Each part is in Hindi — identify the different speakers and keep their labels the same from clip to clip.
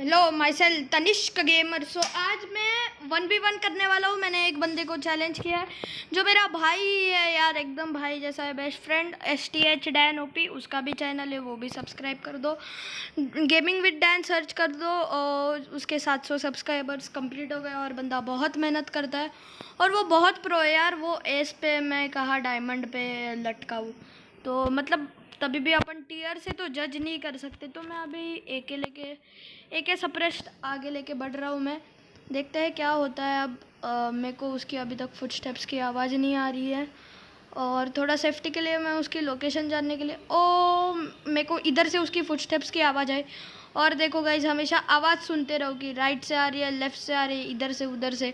Speaker 1: Hello myself Tanishk gamer. So आज मैं 1v1 करने वाला हूँ। मैंने एक बंदे को चैलेंज किया है जो मेरा भाई है यार, एकदम भाई जैसा है, best friend STH Dan OP। उसका भी चैनल है, वो भी सब्सक्राइब कर दो। गेमिंग विद डैन सर्च कर दो और उसके 700 सब्सक्राइबर्स कंप्लीट हो गए। और बंदा बहुत मेहनत करता है और वो बहुत प्रो है यार। वो एस पे, मैं कहा डायमंड पे लटका हूँ, तो मतलब तभी भी अपन टीयर से तो जज नहीं कर सकते। तो मैं अभी एके सप्रेस्ट आगे लेके बढ़ रहा हूँ। मैं देखते हैं क्या होता है। अब मेरे को उसकी अभी तक फुटस्टेप्स की आवाज़ नहीं आ रही है और थोड़ा सेफ्टी के लिए मैं उसकी लोकेशन जानने के लिए मेरे को इधर से उसकी फुटस्टेप्स की आवाज़ आए। और देखो गाइज, हमेशा आवाज़ सुनते रहो कि राइट से आ रही है, लेफ़्ट से आ रही है, इधर से उधर से।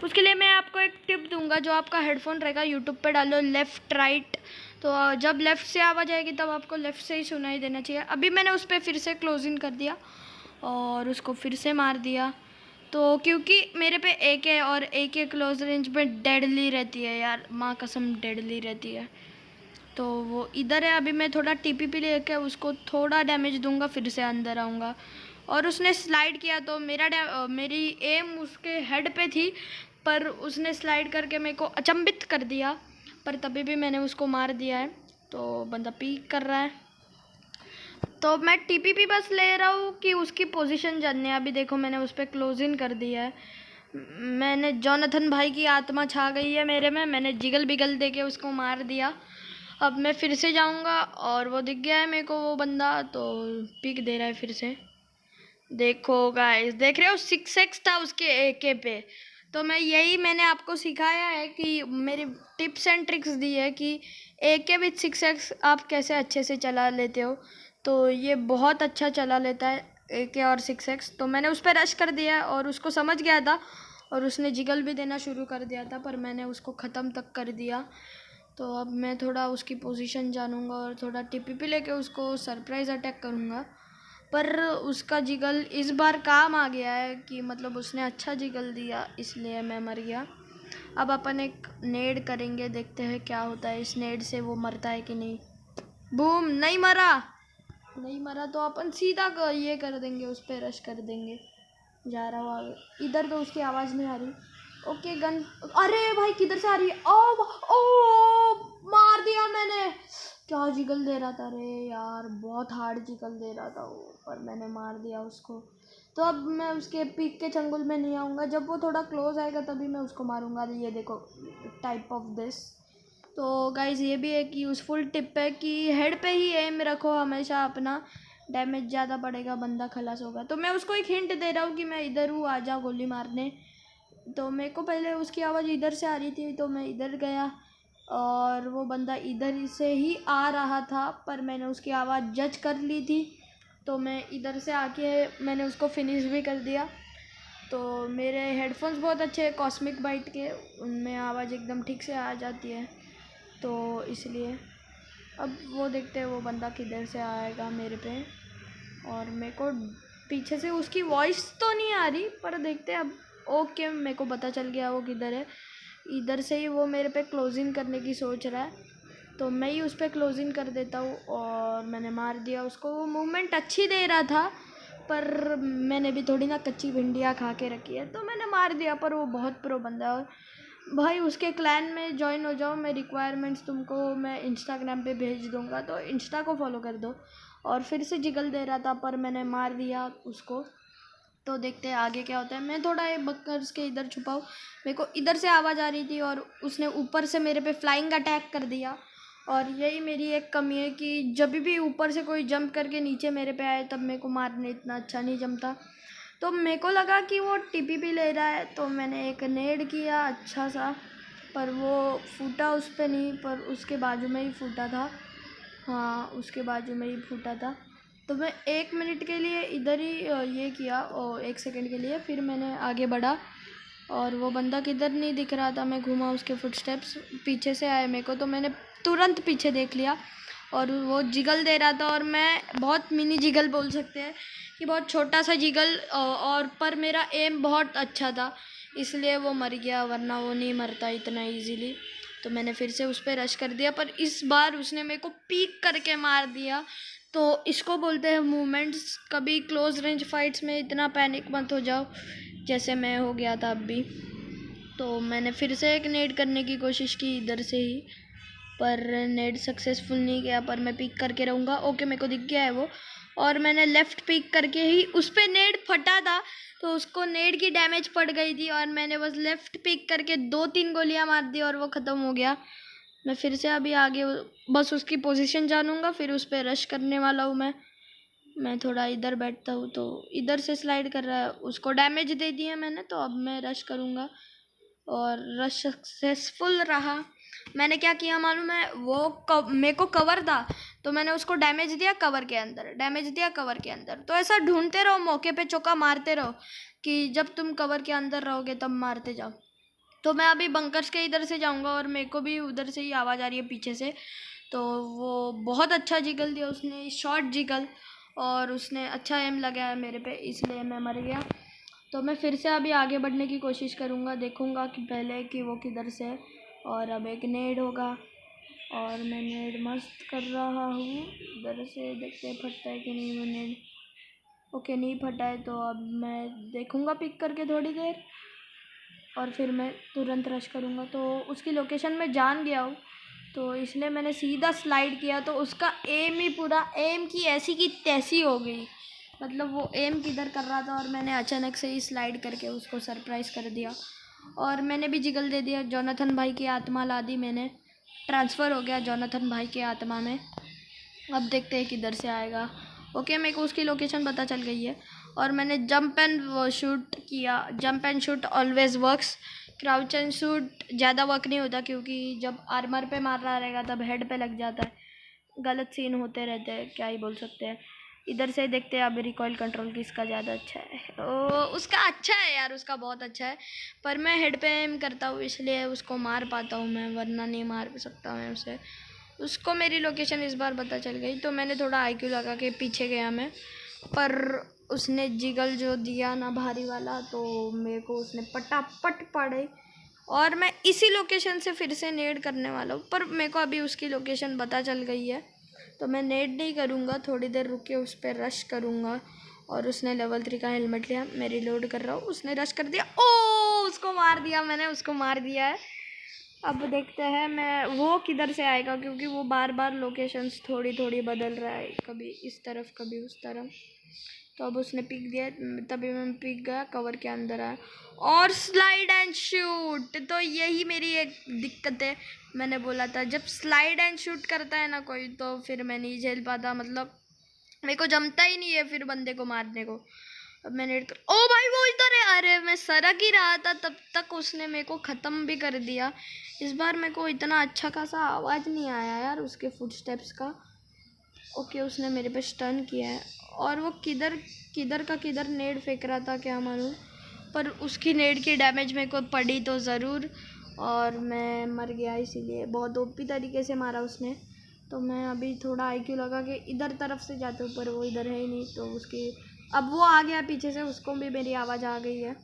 Speaker 1: उसके लिए मैं आपको एक टिप दूंगा। जो आपका हेडफोन रहेगा, यूट्यूब पे डालो लेफ़्ट राइट, तो जब लेफ़्ट से आवाज़ आएगी तब आपको लेफ़्ट से ही सुनाई देना चाहिए। अभी मैंने उस पर फिर से क्लोजिंग कर दिया और उसको फिर से मार दिया। तो क्योंकि मेरे पे AK है और AK क्लोज रेंज में डेडली रहती है यार, माँ कसम डेडली रहती है। तो वो इधर है। अभी मैं थोड़ा TPP लेके उसको थोड़ा डैमेज दूंगा, फिर से अंदर आऊँगा। और उसने स्लाइड किया तो मेरी एम उसके हेड पे थी, पर उसने स्लाइड करके मेरे को अचंभित कर दिया। पर तभी भी मैंने उसको मार दिया है। तो बंदा पीक कर रहा है, तो मैं TPP बस ले रहा हूँ कि उसकी पोजीशन जाननी है। अभी देखो मैंने उस पर क्लोज इन कर दिया है। मैंने जॉनथन भाई की आत्मा छा गई है मेरे में। मैंने जिगल बिगल दे के उसको मार दिया। अब मैं फिर से जाऊँगा और वो दिख गया है मेरे को वो बंदा, तो पिक दे रहा है फिर से। देखो गाइस, देख रहे हो 6x था उसके AK पे। तो मैंने आपको सिखाया है कि मेरी टिप्स एंड ट्रिक्स दी है कि AK विथ 6x आप कैसे अच्छे से चला लेते हो। तो ये बहुत अच्छा चला लेता है AK और 6x। तो मैंने उस पर रश कर दिया और उसको समझ गया था और उसने जिगल भी देना शुरू कर दिया था, पर मैंने उसको ख़त्म तक कर दिया। तो अब मैं थोड़ा उसकी पोजीशन जानूंगा और थोड़ा TPP लेके उसको सरप्राइज़ अटैक करूंगा। पर उसका जिगल इस बार काम आ गया है कि मतलब उसने अच्छा जिगल दिया, इसलिए मैं मर गया। अब अपन एक नेड करेंगे, देखते हैं क्या होता है इस नेड से, वो मरता है कि नहीं। बूम, नहीं मरा। नहीं मरा तो अपन सीधा ये कर देंगे, उस पर रश कर देंगे। जा रहा हूँ आगे। इधर तो उसकी आवाज़ नहीं आ रही। ओके गन, अरे भाई किधर से आ रही है। ओ मार दिया मैंने। क्या जिगल दे रहा था रे यार, बहुत हार्ड जिगल दे रहा था वो, पर मैंने मार दिया उसको। तो अब मैं उसके पीक के चंगुल में नहीं आऊँगा। जब वो थोड़ा क्लोज आएगा तभी मैं उसको मारूंगा। ये देखो टाइप ऑफ दिस। तो गाइज ये भी एक यूज़फुल टिप है कि हेड पे ही एम रखो हमेशा अपना, डैमेज ज़्यादा पड़ेगा, बंदा खलास होगा। तो मैं उसको एक हिंट दे रहा हूँ कि मैं इधर हूँ, आ जा गोली मारने। तो मेरे को पहले उसकी आवाज़ इधर से आ रही थी, तो मैं इधर गया और वो बंदा इधर से ही आ रहा था, पर मैंने उसकी आवाज़ जज कर ली थी। तो मैं इधर से आके मैंने उसको फिनिश भी कर दिया। तो मेरे हेडफोन्स बहुत अच्छे हैं कॉस्मिक बाइट के, उनमें आवाज़ एकदम ठीक से आ जाती है, तो इसलिए। अब वो देखते हैं वो बंदा किधर से आएगा मेरे पे। और मेरे को पीछे से उसकी वॉइस तो नहीं आ रही, पर देखते हैं अब। ओके, मेरे को पता चल गया वो किधर है। इधर से ही वो मेरे पे क्लोजिंग करने की सोच रहा है, तो मैं ही उस पर क्लोजिंग कर देता हूँ। और मैंने मार दिया उसको। वो मूवमेंट अच्छी दे रहा था, पर मैंने भी थोड़ी ना कच्ची भिंडियाँ खा के रखी है, तो मैंने मार दिया। पर वो बहुत प्रो बंदा है। और भाई उसके क्लैन में ज्वाइन हो जाओ। मैं रिक्वायरमेंट्स तुमको मैं इंस्टाग्राम पे भेज दूँगा, तो इंस्टा को फॉलो कर दो। और फिर से जिगल दे रहा था, पर मैंने मार दिया उसको। तो देखते हैं आगे क्या होता है। मैं थोड़ा ये बक्कर्स के इधर छुपाऊँ। मेरे को इधर से आवाज़ आ रही थी और उसने ऊपर से मेरे पे फ्लाइंग अटैक कर दिया। और यही मेरी एक कमी है कि जब भी ऊपर से कोई जंप करके नीचे मेरे पे आए, तब मेरे को मारने इतना अच्छा नहीं जमता। तो मेरे को लगा कि वो TPP ले रहा है, तो मैंने एक नेड किया अच्छा सा, पर वो फूटा उस पर नहीं, पर उसके बाजू में ही फूटा था। हाँ, उसके बाजू में ही फूटा था। तो मैं 1 मिनट के लिए इधर ही ये किया, और 1 सेकंड के लिए, फिर मैंने आगे बढ़ा। और वो बंदा किधर नहीं दिख रहा था। मैं घूमा, उसके फुटस्टेप्स पीछे से आए मेरे को, तो मैंने तुरंत पीछे देख लिया। और वो जिगल दे रहा था, और मैं बहुत मिनी जिगल बोल सकते हैं कि बहुत छोटा सा जिगल, और पर मेरा एम बहुत अच्छा था, इसलिए वो मर गया, वरना वो नहीं मरता इतना इजीली। तो मैंने फिर से उस पर रश कर दिया, पर इस बार उसने मेरे को पीक करके मार दिया। तो इसको बोलते हैं मूवमेंट्स। कभी क्लोज रेंज फाइट्स में इतना पैनिक मत हो जाओ जैसे मैं हो गया था अब भी। तो मैंने फिर से एक नेड करने की कोशिश की इधर से ही, पर नेड सक्सेसफुल नहीं गया, पर मैं पिक करके रहूँगा। ओके, मेरे को दिख गया है वो, और मैंने लेफ़्ट पिक करके ही उस पर नेड फटा था, तो उसको नेड की डैमेज पड़ गई थी, और मैंने बस लेफ़्ट पिक करके 2-3 गोलियां मार दी और वो ख़त्म हो गया। मैं फिर से अभी आगे बस उसकी पोजीशन जानूँगा, फिर उस पर रश करने वाला हूँ मैं थोड़ा इधर बैठता हूँ, तो इधर से स्लाइड कर रहा है, उसको डैमेज दे दिया मैंने, तो अब मैं रश करूँगा और रश सक्सेसफुल रहा। मैंने क्या किया मालूम है, वो मेरे को कवर था, तो मैंने उसको डैमेज दिया कवर के अंदर, डैमेज दिया कवर के अंदर। तो ऐसा ढूंढते रहो, मौके पे चौका मारते रहो कि जब तुम कवर के अंदर रहोगे तब मारते जाओ। तो मैं अभी बंकर्स के इधर से जाऊंगा, और मेरे को भी उधर से ही आवाज़ आ रही है पीछे से। तो वो बहुत अच्छा जिगल दिया उसने, शॉर्ट जिगल, और उसने अच्छा एम लगाया मेरे पे, इसलिए मैं मर गया। तो मैं फिर से अभी आगे बढ़ने की कोशिश करूँगा, देखूँगा कि पहले कि वो किधर से है। और अब एक नेड होगा, और मैं नेड मस्त कर रहा हूँ इधर से, देखते हैं फटता है कि नहीं वो नेड। ओके, नहीं फटा है, तो अब मैं देखूँगा पिक करके थोड़ी देर, और फिर मैं तुरंत रश करूँगा। तो उसकी लोकेशन मैं जान गया हूँ, तो इसलिए मैंने सीधा स्लाइड किया, तो उसका एम ही पूरा एम की ऐसी की तैसी हो गई। मतलब वो एम किधर कर रहा था और मैंने अचानक से ही स्लाइड करके उसको सरप्राइज़ कर दिया। और मैंने भी जिगल दे दिया, जोनाथन भाई की आत्मा ला दी मैंने, ट्रांसफ़र हो गया जोनाथन भाई की आत्मा में। अब देखते हैं किधर से आएगा। ओके, मेरे को उसकी लोकेशन पता चल गई है, और मैंने जंप एंड शूट किया। Jump and shoot always works, crouch and shoot ज़्यादा वर्क नहीं होता, क्योंकि जब आर्मर पे मार रहा रहेगा तब हेड पे लग जाता है। गलत सीन होते रहते हैं, क्या ही बोल सकते हैं। इधर से देखते हैं अब रिकॉइल कंट्रोल किसका ज़्यादा अच्छा है। उसका अच्छा है यार, उसका बहुत अच्छा है, पर मैं हेड पे एम करता हूँ इसलिए उसको मार पाता हूँ मैं, वरना नहीं मार सकता मैं उसे। उसको मेरी लोकेशन इस बार पता चल गई, तो मैंने थोड़ा आईक्यू लगा के पीछे गया मैं, पर उसने जिगल जो दिया ना भारी वाला, तो मेरे को उसने पटापट पड़े, और मैं इसी लोकेशन से फिर से नेड करने वाला हूँ। पर मेरे को अभी उसकी लोकेशन पता चल गई है, तो मैं नेड नहीं करूँगा, थोड़ी देर रुक के उस पर रश करूँगा। और उसने लेवल 3 का हेलमेट लिया, मैं रिलोड कर रहा हूँ, उसने रश कर दिया, ओ उसको मार दिया मैंने, उसको मार दिया है। अब देखते हैं मैं वो किधर से आएगा, क्योंकि वो बार बार लोकेशंस थोड़ी थोड़ी बदल रहा है, कभी इस तरफ कभी उस तरफ। तो अब उसने पिक दिया, तभी मैं पिक गया, कवर के अंदर आया और स्लाइड एंड शूट। तो यही मेरी एक दिक्कत है, मैंने बोला था जब स्लाइड एंड शूट करता है ना कोई, तो फिर मैं नहीं झेल पाता, मतलब मेरे को जमता ही नहीं है फिर बंदे को मारने को। अब मैंने ओ भाई वो इधर है, अरे मैं सरक ही रहा था तब तक उसने मेरे को ख़त्म भी कर दिया। इस बार मेरे को इतना अच्छा खासा आवाज़ नहीं आया यार उसके फुटस्टेप्स का। ओके, उसने मेरे पे स्टन किया है, और वो किधर किधर का किधर नेड फेंक रहा था क्या मालूम, पर उसकी नेड की डैमेज मेरे को पड़ी तो ज़रूर, और मैं मर गया, इसीलिए बहुत ओपी तरीके से मारा उसने। तो मैं अभी थोड़ा आईक्यू लगा के इधर तरफ से जाते हूँ, पर वो इधर है ही नहीं, तो उसकी अब वो आ गया पीछे से, उसको भी मेरी आवाज़ आ गई है,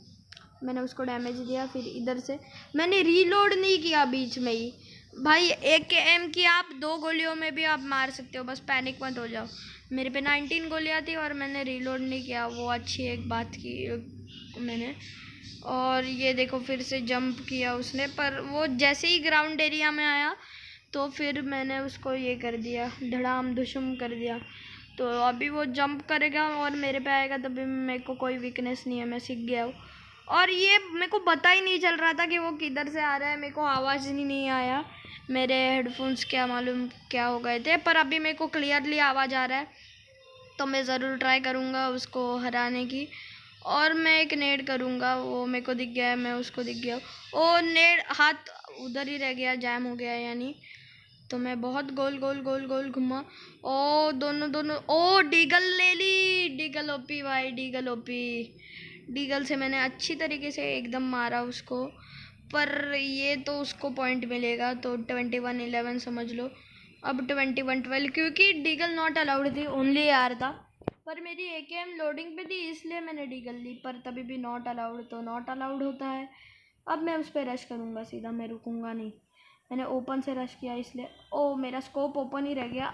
Speaker 1: मैंने उसको डैमेज दिया। फिर इधर से मैंने रीलोड नहीं किया बीच में ही, भाई एक एम की आप 2 गोलियों में भी आप मार सकते हो, बस पैनिक मत हो जाओ। मेरे पे 19 गोलियाँ थी और मैंने रीलोड नहीं किया, वो अच्छी एक बात की मैंने। और ये देखो फिर से जंप किया उसने, पर वो जैसे ही ग्राउंड एरिया में आया तो फिर मैंने उसको ये कर दिया, धड़ाम धुशुम कर दिया। तो अभी वो जंप करेगा और मेरे पे आएगा, तभी मेरे को कोई वीकनेस नहीं है, मैं सीख गया हूँ। और ये मेरे को पता ही नहीं चल रहा था कि वो किधर से आ रहा है, मेरे को आवाज़ ही नहीं आया, मेरे हेडफोन्स क्या मालूम क्या हो गए थे, पर अभी मेरे को क्लियरली आवाज़ आ रहा है। तो मैं ज़रूर ट्राई करूँगा उसको हराने की, और मैं एक नेड करूँगा, वो मेरे को दिख गया है, मैं उसको दिख गया। ओ नेड हाथ उधर ही रह गया, जैम हो गया यानी। तो मैं बहुत गोल गोल गोल गोल घुमा, ओ दोनों दोनों, ओ डीगल ले ली, डीगल ओपी भाई, डीगल ओपी। डीगल से मैंने अच्छी तरीके से एकदम मारा उसको, पर ये तो उसको पॉइंट मिलेगा, तो 21-11 समझ लो। अब 21-12, क्योंकि डीगल नॉट अलाउड थी, ओनली आर था, पर मेरी एकेएम लोडिंग पे थी इसलिए मैंने डीगल ली, पर तभी भी नॉट अलाउड तो नॉट अलाउड होता है। अब मैं उस पर रश करूँगा सीधा, मैं रुकूँगा नहीं, मैंने ओपन से रश किया इसलिए। ओ मेरा स्कोप ओपन ही रह गया,